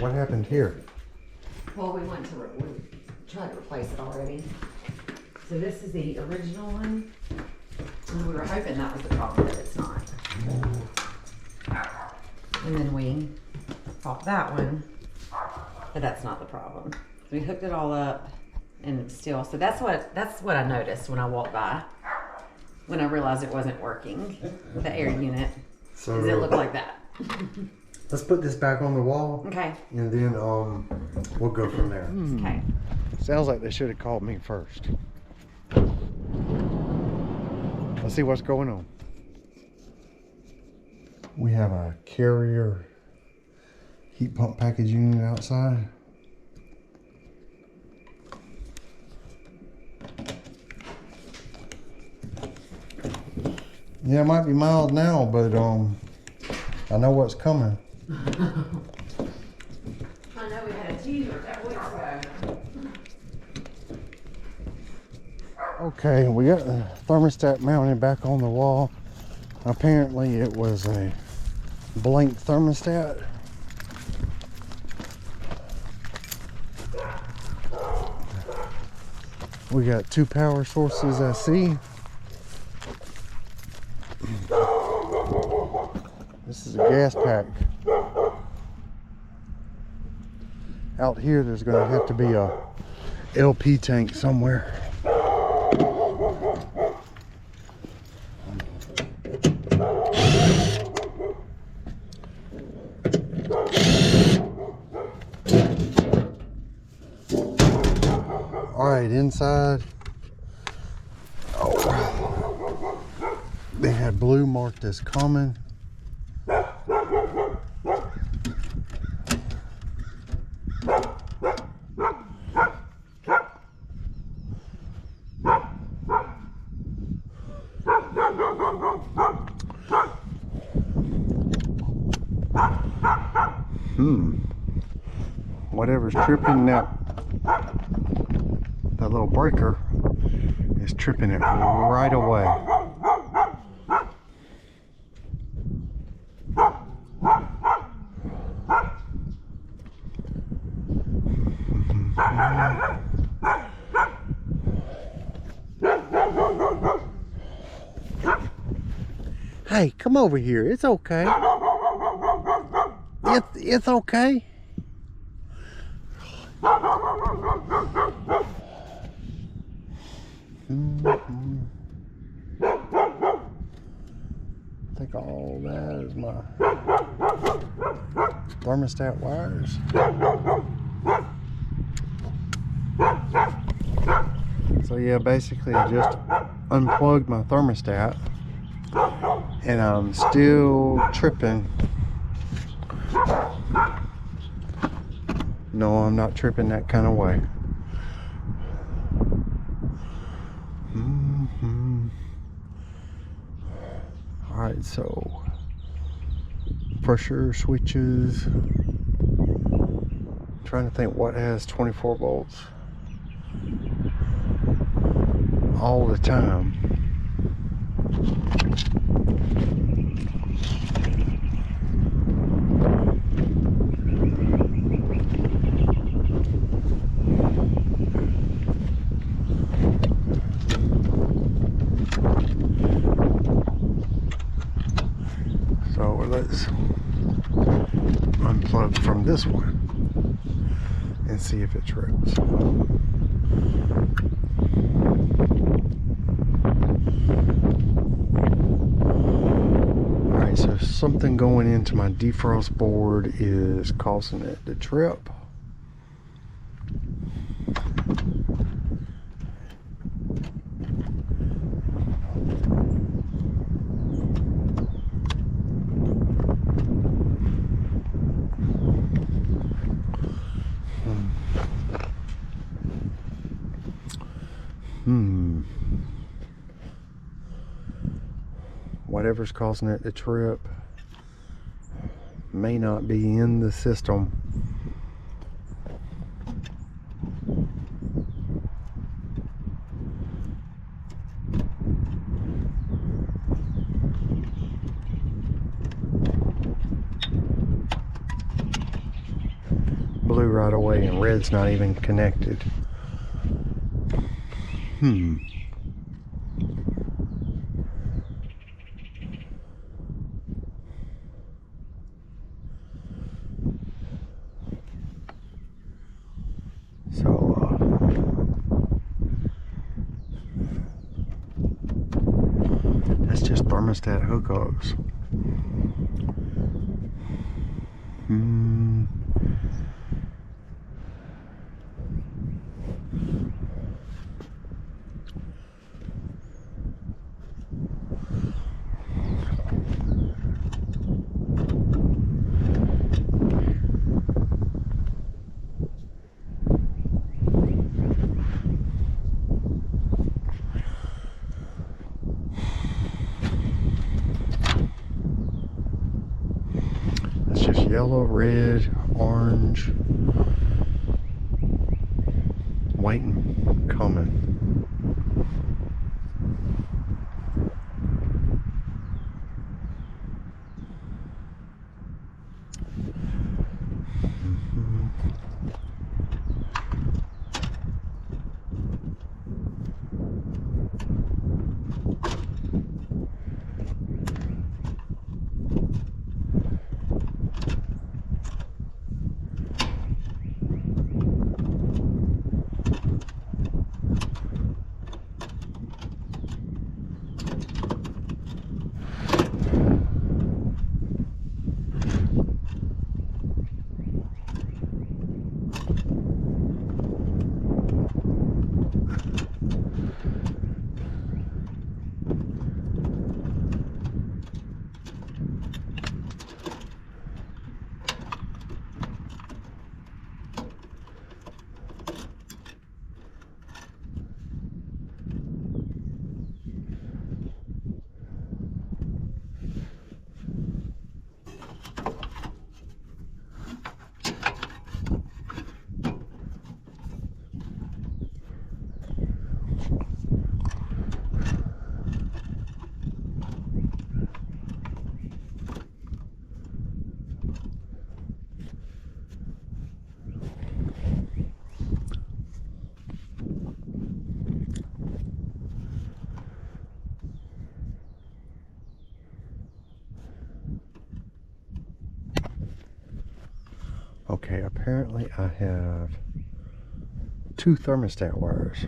What happened here? Well, we tried to replace it already. So this is the original one. And we were hoping that was the problem, but it's not. And then we bought that one, but that's not the problem. We hooked it all up and still, so that's what I noticed when I walked by. When I realized it wasn't working, the air unit, So does it look like that? let's put this back on the wall. Okay. And then we'll go from there. Okay. Sounds like they should have called me first. Let's see what's going on. We have a Carrier heat pump package unit outside. Yeah, it might be mild now, but I know what's coming. I know we had a teaser a couple weeks ago. Okay, we got the thermostat mounted back on the wall. Apparently it was a blank thermostat. We got 2 power sources, I see. This is a gas pack. Out here there's going to have to be a LP tank somewhere. Alright, inside. Oh. They had blue marked as common. Whatever's tripping that little breaker is tripping it right away. Hey, come over here. It's okay. It's okay. I think all that is my thermostat wires. So yeah, basically I just unplugged my thermostat and I'm still tripping. No, I'm not tripping that kind of way. Alright, so pressure switches. I'm trying to think what has 24 volts all the time. So let's unplug from this one and see if it trips. Alright, so something going into my defrost board is causing it to trip. Whatever's causing it to trip may not be in the system. blue right away and red's not even connected. So that's just thermostat hookups. That's just yellow, red, orange, white, and common. Okay, apparently I have 2 thermostat wires.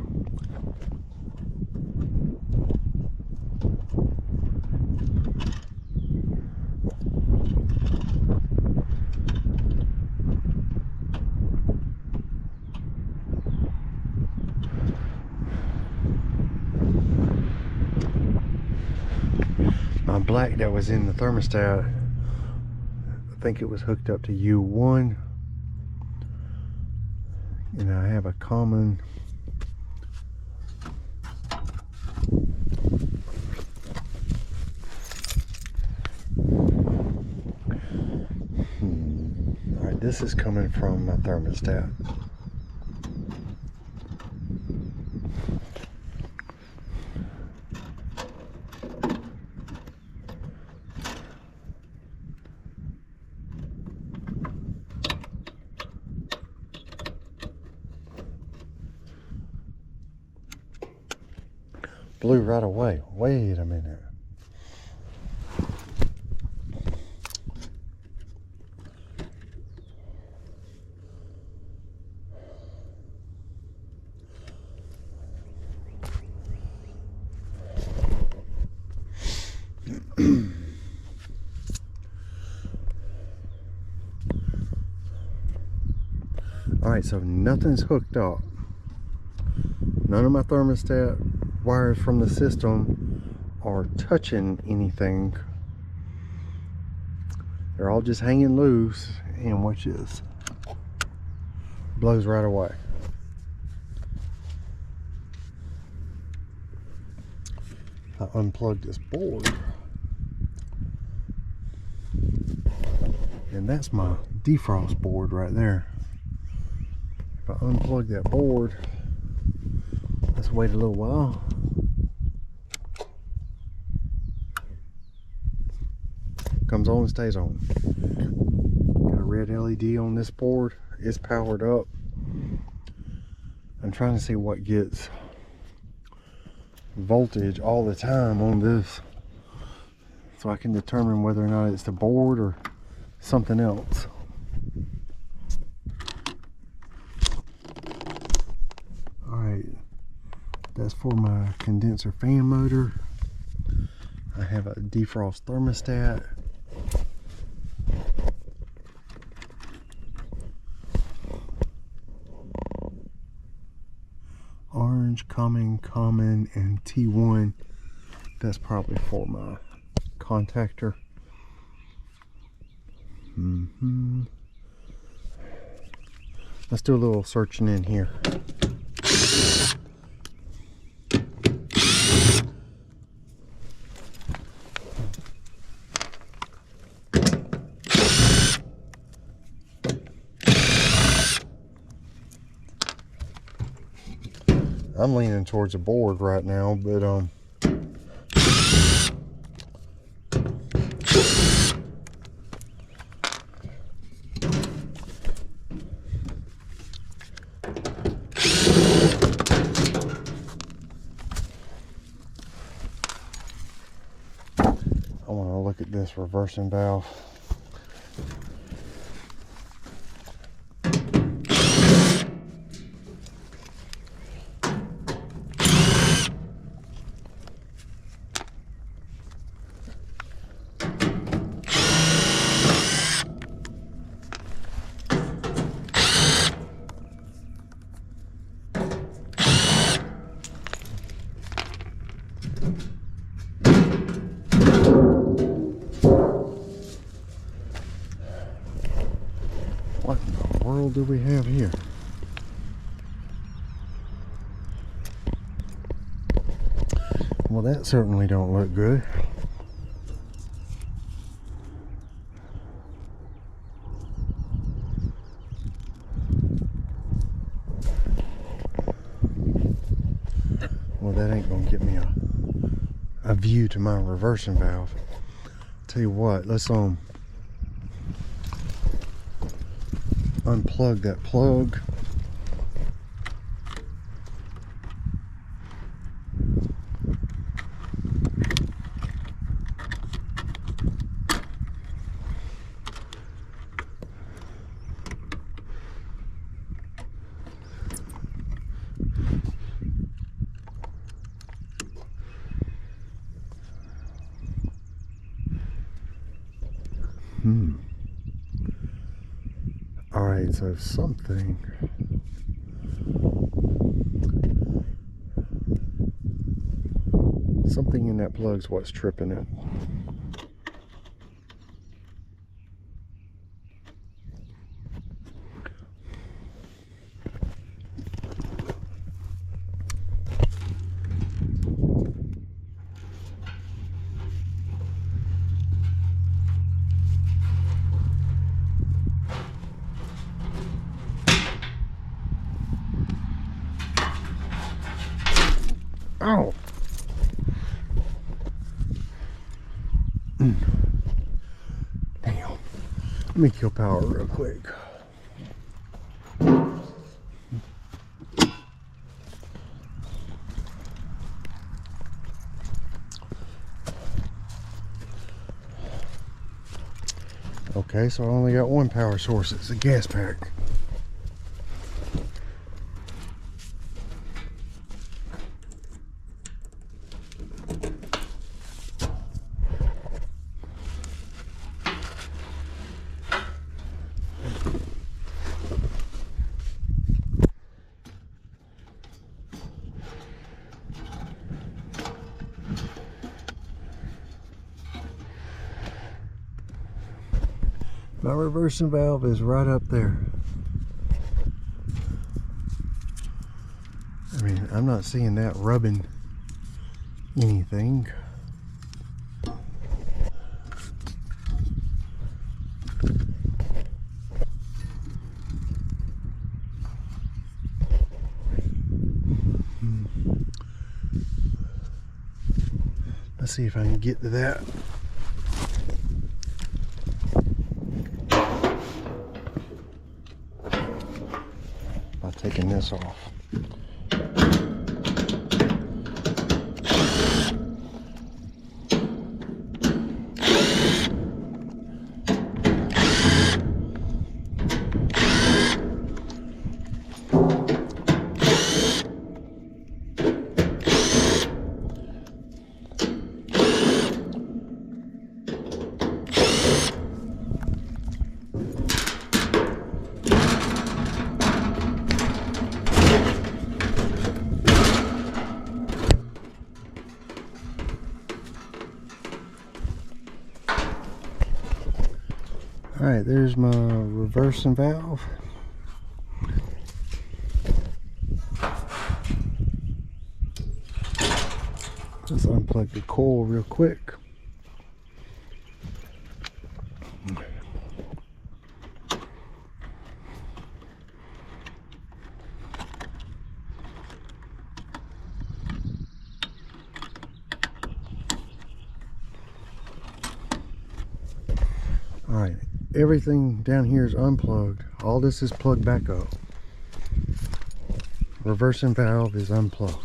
My black that was in the thermostat, I think it was hooked up to U1, and I have a common Alright, this is coming from my thermostat. Blew right away. Wait a minute. Alright, so nothing's hooked up. None of my thermostat wires from the system are touching anything. They're all just hanging loose, and watch this. Blows right away. I unplugged this board, and that's my defrost board right there. If I unplug that board, let's wait a little while. Comes on and stays on. Gotta red LED on this board is powered up. I'm trying to see what gets voltage all the time on this, so I can determine whether or not it's the board or something else. Alright, that's for my condenser fan motor. I have a defrost thermostat. Orange, common, and T1. That's probably for my contactor. Let's do a little searching in here. I'm leaning towards the board right now, but I want to look at this reversing valve. What in the world do we have here? Well, that certainly don't look good. Well, that ain't gonna get me a view to my reversing valve. Tell you what, let's unplug that plug. Alright, so something in that plug's what's tripping it. Ow! Damn. Let me kill power real quick. Okay, so I only got one power source. It's a gas pack. My reversing valve is right up there. I mean, I'm not seeing that rubbing anything. Let's see if I can get to that. taking this off. Alright, there's my reversing valve. Just unplug the coil real quick. Alright, everything down here is unplugged. All this is plugged back up. Reversing valve is unplugged.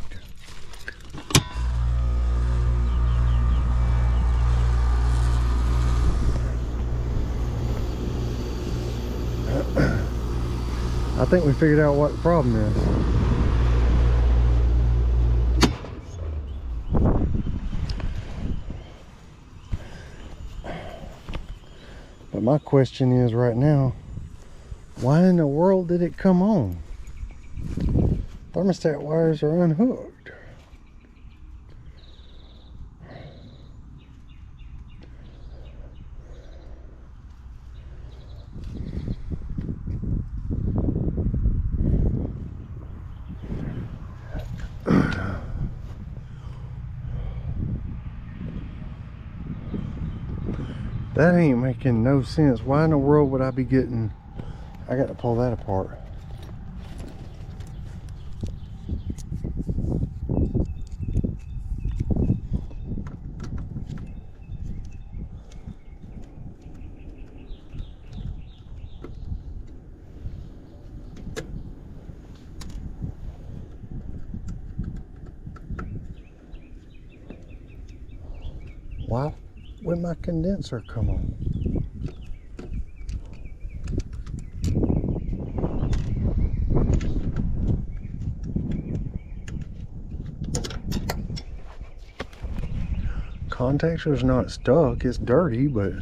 I think we figured out what the problem is. But my question is right now, why in the world did it come on? Thermostat wires are unhooked. That ain't making no sense. Why in the world would I be getting... I got to pull that apart. Why would my condenser come on? Contactor's not stuck, it's dirty, but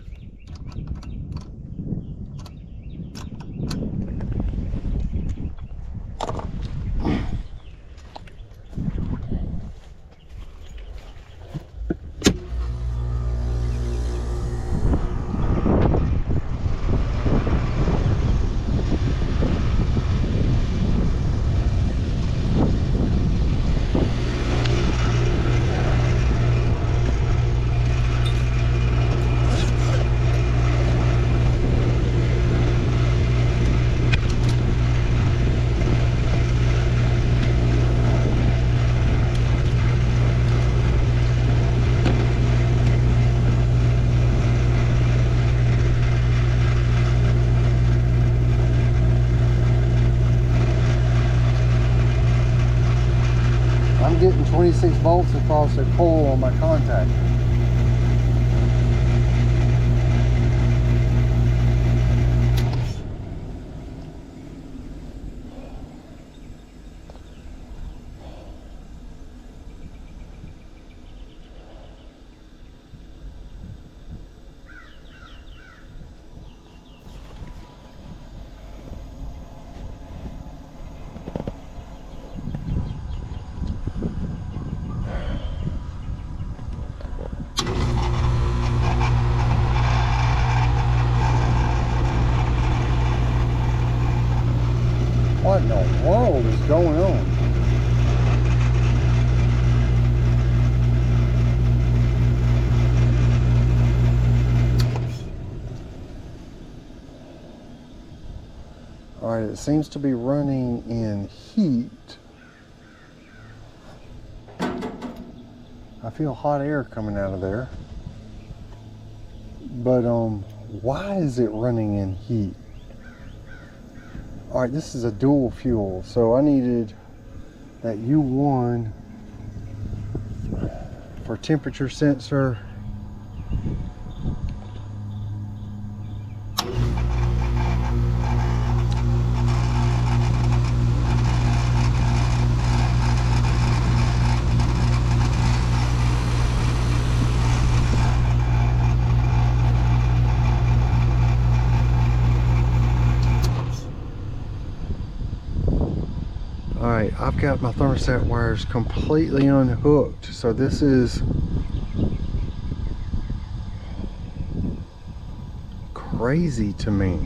I'm getting 26 volts across the coil on my contactor. What in the world is going on? All right, it seems to be running in heat. I feel hot air coming out of there. But why is it running in heat? All right, this is a dual fuel, so I needed that U1 for temperature sensor. Alright, I've got my thermostat wires completely unhooked, so this is crazy to me.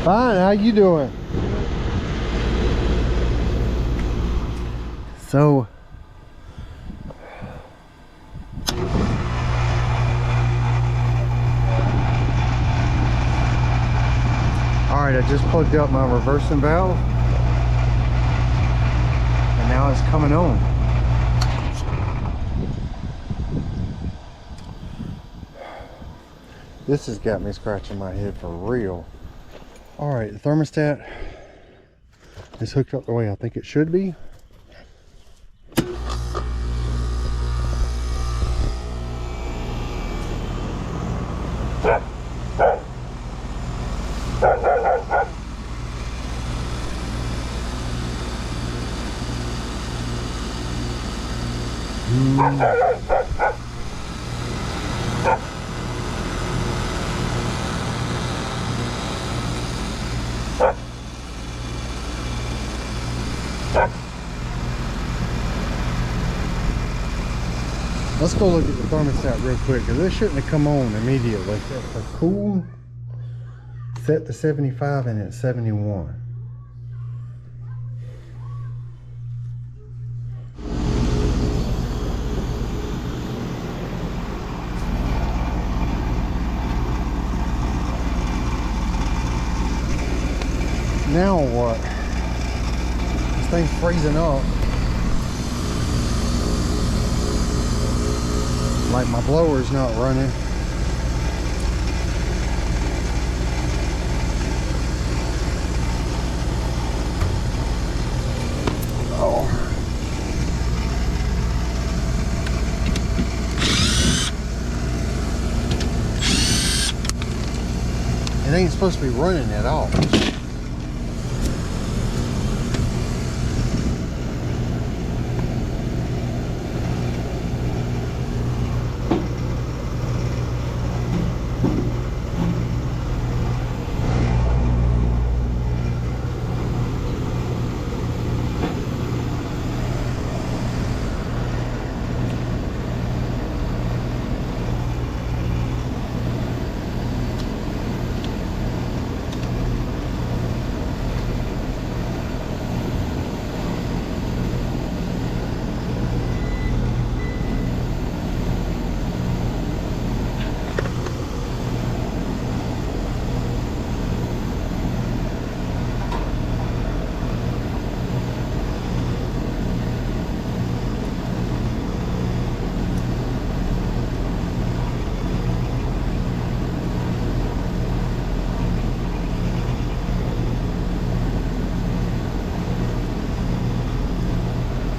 Fine, how you doing? So alright, I just plugged up my reversing valve and now it's coming on. This has got me scratching my head for real. Alright, the thermostat is hooked up the way I think it should be. Let's go look at the thermostat real quick, because this shouldn't have come on immediately. For cool, set to 75 and it's 71. Now what? This thing's freezing up. Like my blower's not running. Oh. It ain't supposed to be running at all.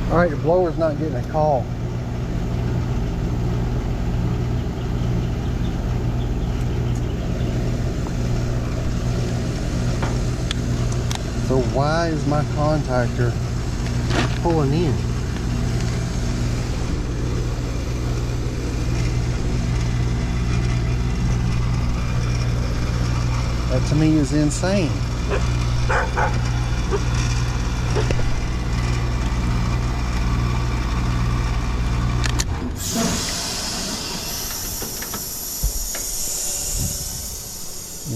All right, the blower's not getting a call. Why is my contactor pulling in? That to me is insane.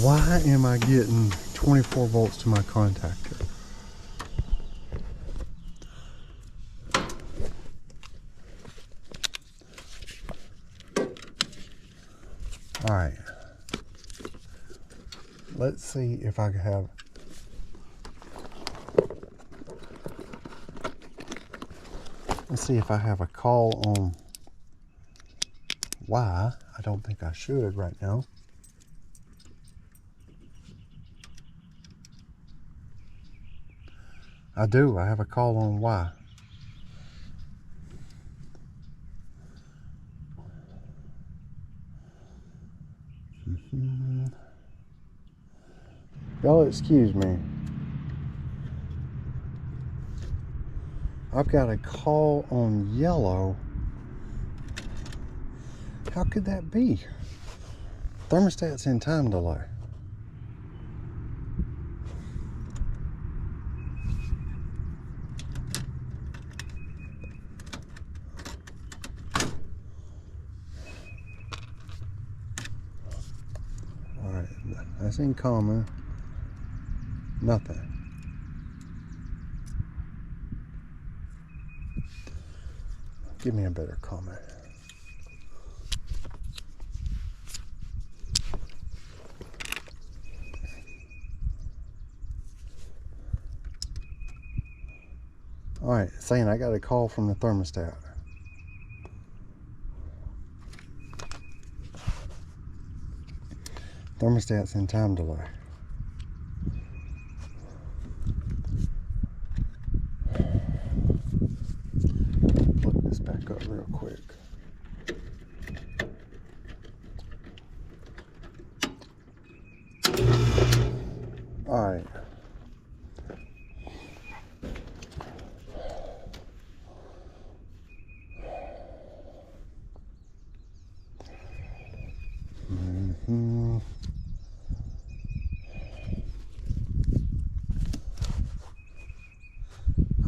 Why am I getting 24 volts to my contactor? All right. Let's see if I can have. Let's see if I have a call on why. I don't think I should right now. I do. I have a call on why. Y'all excuse me. I've got a call on yellow. How could that be? Thermostat's in time delay. Alright, that's in common. Nothing. Give me a better comment. Alright, saying I got a call from the thermostat. Thermostat's in time delay. Look this back up real quick. Alright.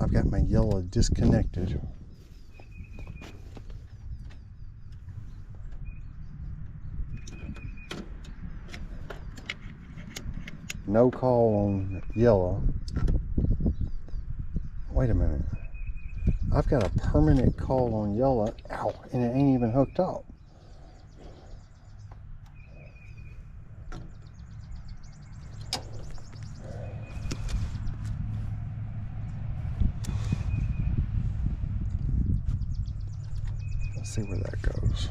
I've got my yellow disconnected. No call on yellow. Wait a minute. I've got a permanent call on yellow. Ow, and it ain't even hooked up. Let's see where that goes.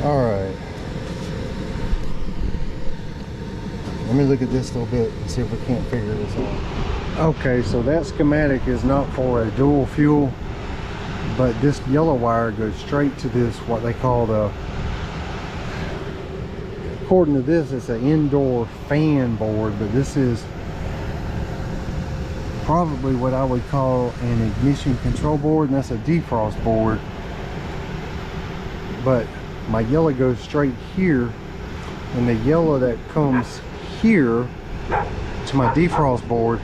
Alright. Let me look at this a little bit and see if we can't figure this out. Okay, so that schematic is not for a dual fuel, but this yellow wire goes straight to this, what they call the, according to this, it's an indoor fan board, but this is probably what I would call an ignition control board, and that's a defrost board. But my yellow goes straight here, and the yellow that comes here to my defrost board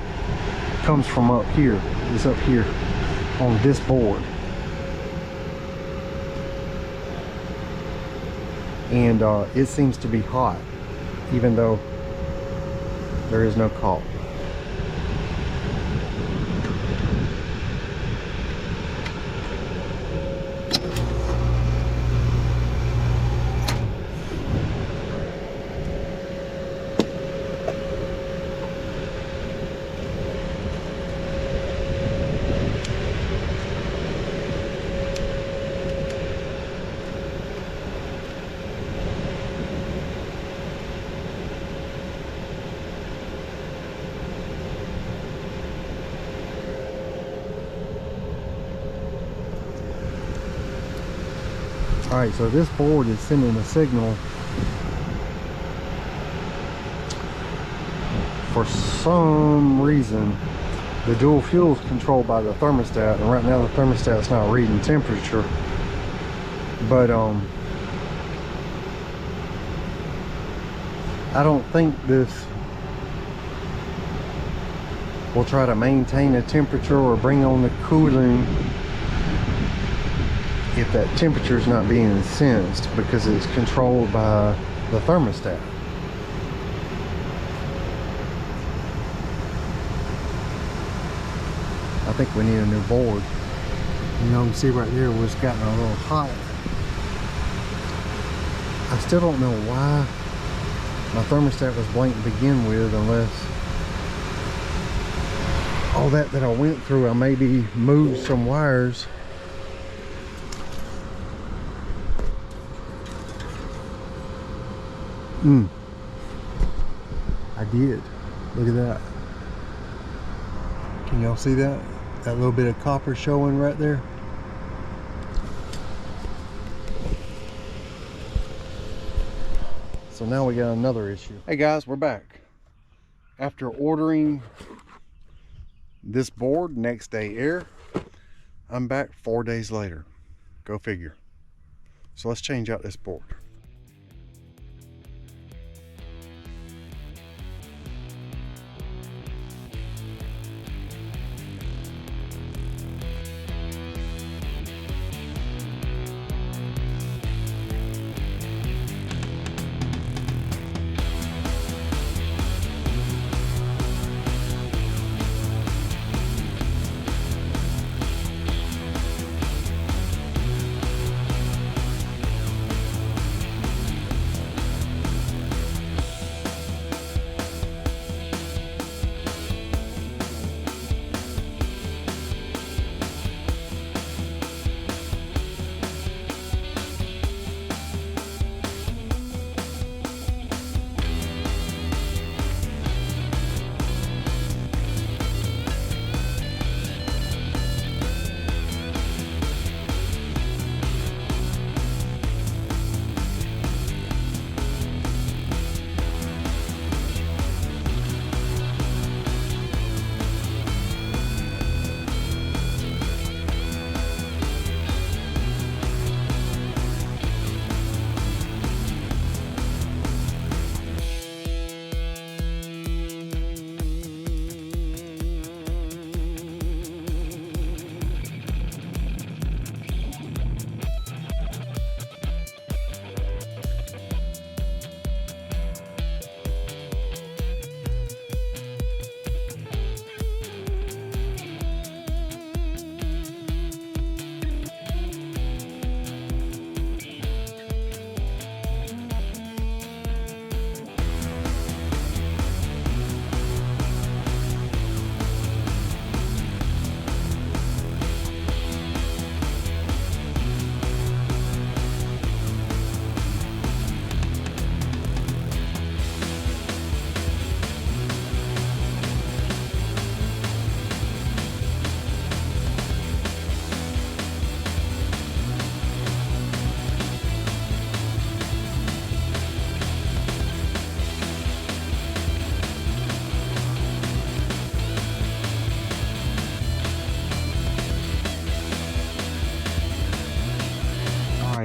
comes from up here. It's up here on this board. And it seems to be hot, even though there is no caulk. Alright, so this board is sending a signal. For some reason, the dual fuel is controlled by the thermostat, and right now the thermostat's not reading temperature. But I don't think this will try to maintain a temperature or bring on the cooling if that temperature is not being sensed, because it's controlled by the thermostat. I think we need a new board. You know, you can see right there where it's gotten a little hot. I still don't know why my thermostat was blank to begin with, unless all that I went through, I maybe moved some wires. I did. Look at that. Can y'all see that? That little bit of copper showing right there. So now we got another issue. Hey guys, we're back. After ordering this board, Next Day Air, I'm back 4 days later. Go figure. So let's change out this board.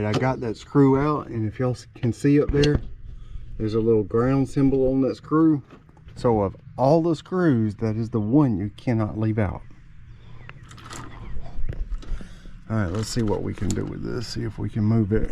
I got that screw out, and if y'all can see up there, there's a little ground symbol on that screw. So of all the screws, that is the one you cannot leave out. All right, let's see what we can do with this. See if we can move it.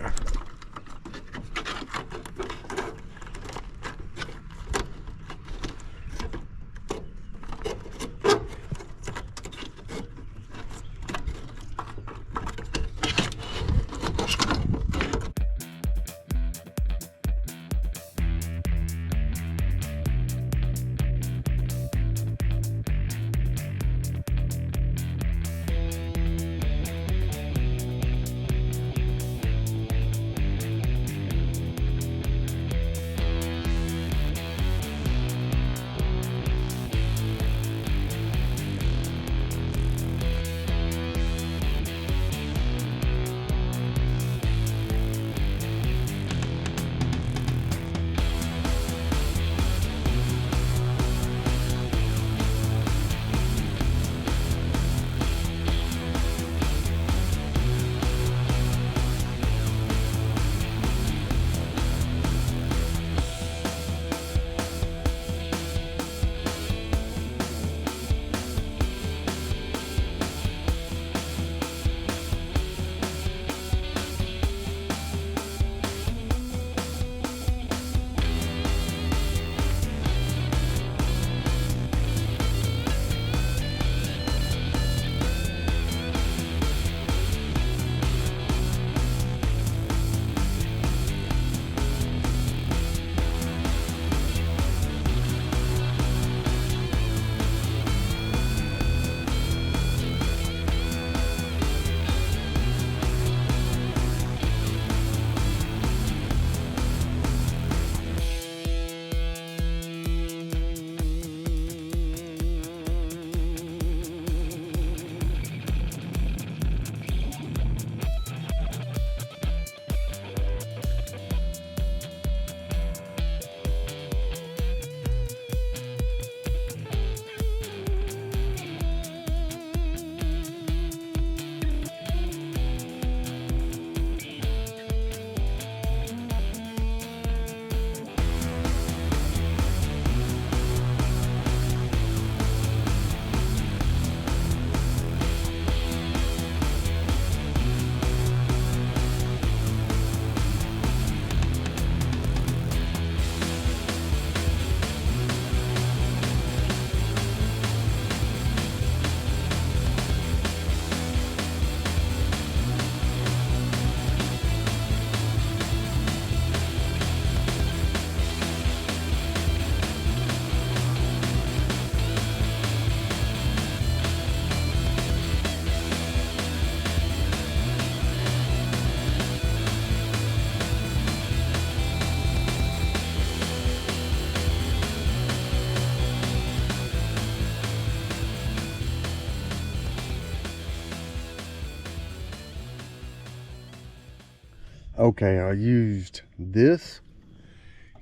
Okay, I used this,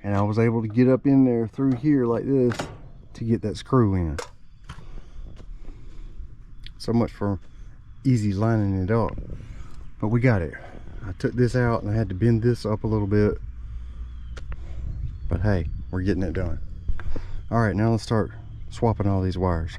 and I was able to get up in there through here like this to get that screw in. So much for easy lining it up, but we got it. I took this out and I had to bend this up a little bit, but hey, we're getting it done. All right, now let's start swapping all these wires.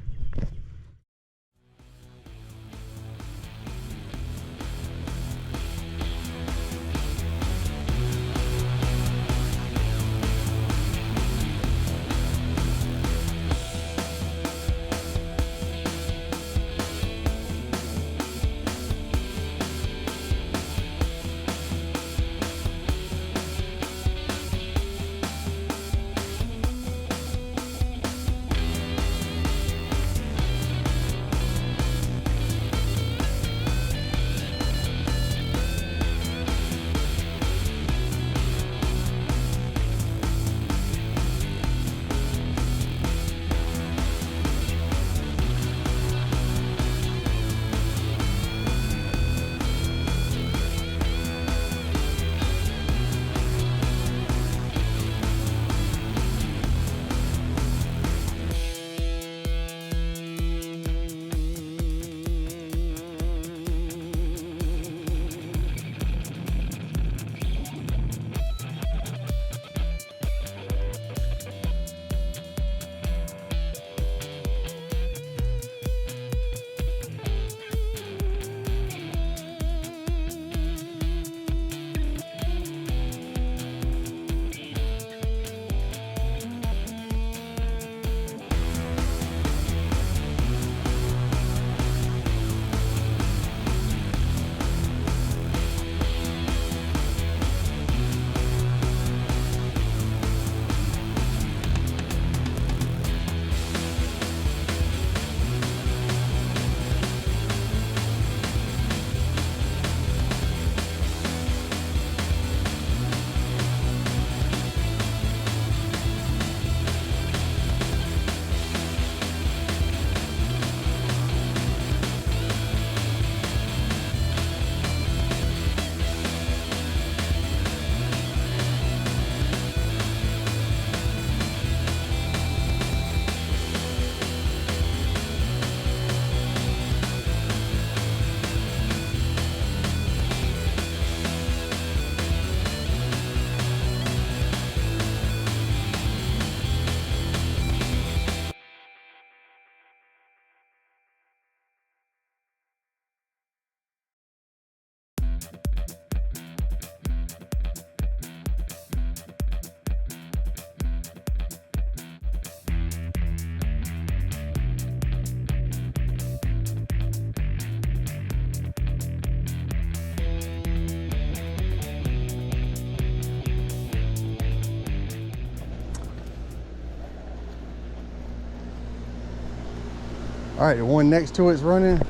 All right, the one next to it's running.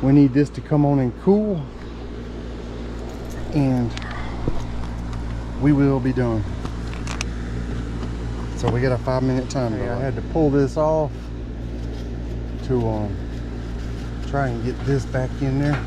We need this to come on and cool, and we will be done. So we got a 5-minute time. I had to pull this off to try and get this back in there.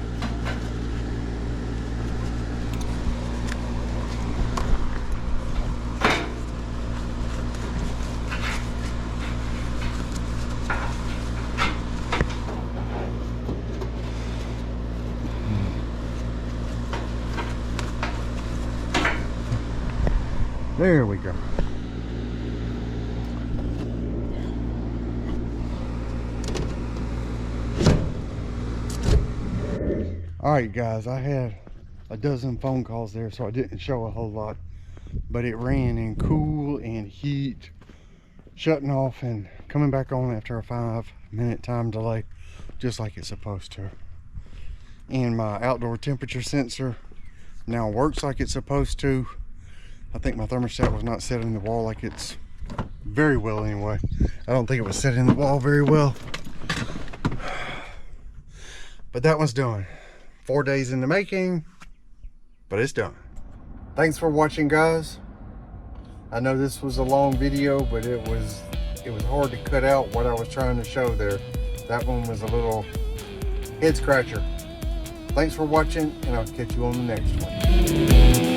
There we go. All right, guys, I had a dozen phone calls there, so I didn't show a whole lot, but it ran in cool and heat, shutting off and coming back on after a 5-minute time delay, just like it's supposed to. And my outdoor temperature sensor now works like it's supposed to. I think my thermostat was not set in the wall like it's very well anyway. I don't think it was set in the wall very well. But that one's done. 4 days in the making, but it's done. Thanks for watching, guys. I know this was a long video, but it was hard to cut out what I was trying to show there. That one was a little head scratcher. Thanks for watching, and I'll catch you on the next one.